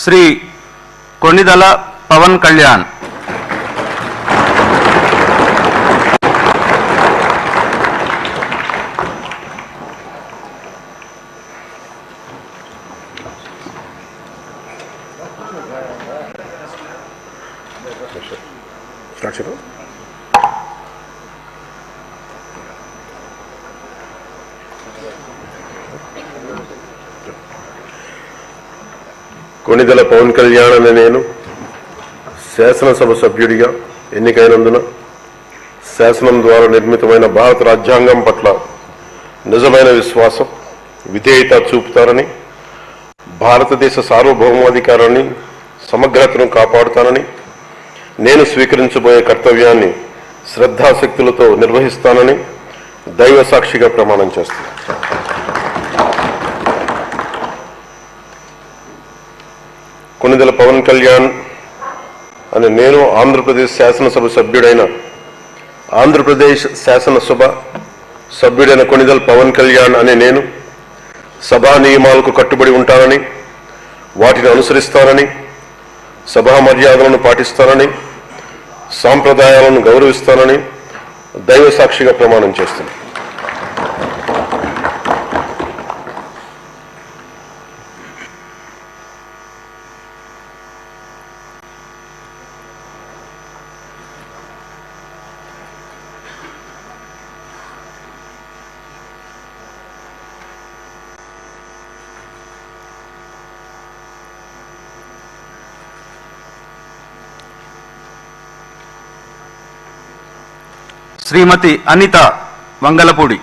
శ్రీ కొణిదల పవన్ కళ్యాణ్. కొణిదెల పవన్ కళ్యాణ్ అనే నేను శాసనసభ సభ్యుడిగా ఎన్నికైనందున శాసనం ద్వారా నిర్మితమైన భారత రాజ్యాంగం పట్ల నిజమైన విశ్వాసం, విధేయత చూపుతారని, భారతదేశ సార్వభౌమాధికారాన్ని, సమగ్రతను కాపాడుతానని, నేను స్వీకరించబోయే కర్తవ్యాన్ని శ్రద్ధాశక్తులతో నిర్వహిస్తానని దైవ సాక్షిగా ప్రమాణం చేస్తాను. కొణిదెల పవన్ కళ్యాణ్ అని నేను ఆంధ్రప్రదేశ్ శాసనసభ సభ్యుడైన ఆంధ్రప్రదేశ్ శాసనసభ సభ్యుడైన కొణిదెల పవన్ కళ్యాణ్ అనే నేను సభా నియమాలకు కట్టుబడి ఉంటానని, వాటిని అనుసరిస్తానని, సభా మర్యాదలను పాటిస్తానని, సాంప్రదాయాలను గౌరవిస్తానని దైవ సాక్షిగా ప్రమాణం చేస్తున్నాను. శ్రీమతి అనిత వంగలపూడి.